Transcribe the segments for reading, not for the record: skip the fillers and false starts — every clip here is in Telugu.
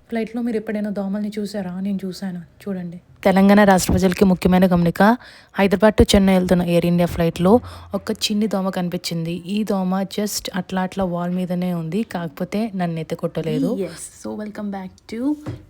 ఫ్లైట్లో మీరు ఎప్పుడైనా దోమల్ని చూసారా? నేను చూసాను. చూడండి. తెలంగాణ రాష్ట్ర ప్రజలకి ముఖ్యమైన గమనిక. హైదరాబాద్ టు చెన్నై వెళ్తున్న ఎయిర్ ఇండియా ఫ్లైట్లో ఒక చిన్ని దోమ కనిపించింది. ఈ దోమ జస్ట్ అట్లా వాల్ మీదనే ఉంది. కాకపోతే నన్ను ఎత్తి కొట్టలేదు. So welcome back to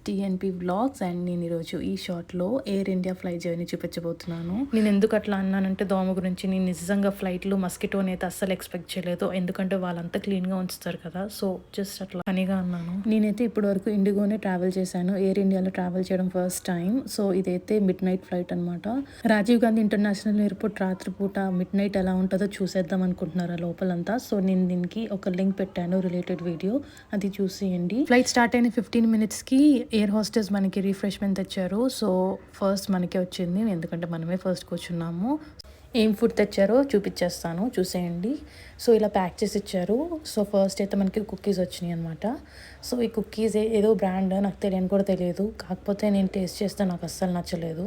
టీఎన్పీ vlogs. And నేను ఈరోజు ఈ షార్ట్లో ఎయిర్ ఇండియా ఫ్లైట్ జర్నీ చూపించబోతున్నాను. నేను ఎందుకు అట్లా అన్నానంటే దోమ గురించి, నేను నిజంగా ఫ్లైట్లో మస్కిటోని అయితే అస్సలు ఎక్స్పెక్ట్ చేయలేదు. ఎందుకంటే వాళ్ళంతా క్లీన్గా ఉంచుతారు కదా. సో జస్ట్ అట్లా పనిగా అన్నాను. నేనైతే ఇప్పటి వరకు ఇండిగోనే ట్రావెల్ చేశాను. ఎయిర్ ఇండియాలో ట్రావెల్ చేయడం ఫస్ట్ టైం. సో ఇదైతే మిడ్ నైట్ ఫ్లైట్ అనమాట. రాజీవ్ గాంధీ ఇంటర్నేషనల్ ఎయిర్పోర్ట్ రాత్రిపూట మిడ్ నైట్ ఎలా ఉంటుందో చూసేద్దాం అనుకుంటున్నారు ఆ లోపలంతా. సో నేను దీనికి ఒక లింక్ పెట్టాను, రిలేటెడ్ వీడియో, అది చూసేయండి. ఫ్లైట్ స్టార్ట్ అయిన 15 minutesకి ఎయిర్ హోస్టెస్ మనకి రిఫ్రెష్మెంట్ తెచ్చారు. సో ఫస్ట్ మనకే వచ్చింది, ఎందుకంటే మనమే ఫస్ట్ కూర్చున్నాము. ఏం ఫుడ్ తెచ్చారో చూపించేస్తాను, చూసేయండి. సో ఇలా ప్యాక్ చేసి ఇచ్చారు. సో ఫస్ట్ అయితే మనకి కుక్కీస్ వచ్చినాయి అనమాట. సో ఈ కుక్కీస్ ఏదో బ్రాండ్, నాకు తెలియని కూడా తెలియదు. కాకపోతే నేను టేస్ట్ చేస్తే నాకు అస్సలు నచ్చలేదు.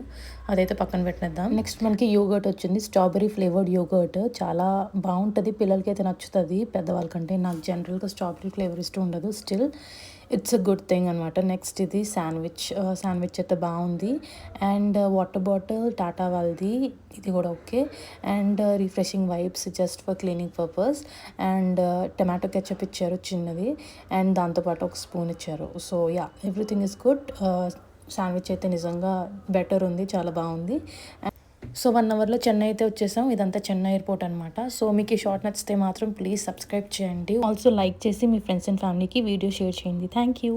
అదైతే పక్కన పెట్టిద్దాం. నెక్స్ట్ మనకి యోగర్ట్ వచ్చింది, స్ట్రాబెరీ ఫ్లేవర్డ్ యోగర్ట్. చాలా బాగుంటుంది, పిల్లలకి అయితే నచ్చుతుంది, పెద్దవాళ్ళకంటే. నాకు జనరల్గా స్ట్రాబెరీ ఫ్లేవర్ ఇష్టం ఉండదు. Still it's a good thing అనమాట. నెక్స్ట్ ఇది శాండ్విచ్ అయితే బాగుంది. అండ్ వాటర్ బాటిల్ టాటా వాళ్ళది, ఇది కూడా okay. And refreshing vibes just for cleaning purpose. And tomato ketchup ఇచ్చారు చిన్నది. అండ్ దాంతోపాటు ఒక స్పూన్ ఇచ్చారు. So yeah, everything is good. Sandwich అయితే నిజంగా బెటర్ ఉంది, చాలా బాగుంది. సో 1 అవర్లో చెన్నై అయితే వచ్చేసాం. ఇదంతా చెన్నై ఎయిర్పోర్ట్ అనమాట. సో మీకు ఈ షార్ట్ నచ్చితే మాత్రం ప్లీజ్ సబ్స్క్రైబ్ చేయండి. ఆల్సో లైక్ చేసి మీ ఫ్రెండ్స్ అండ్ ఫ్యామిలీకి వీడియో షేర్ చేయండి. Thank you.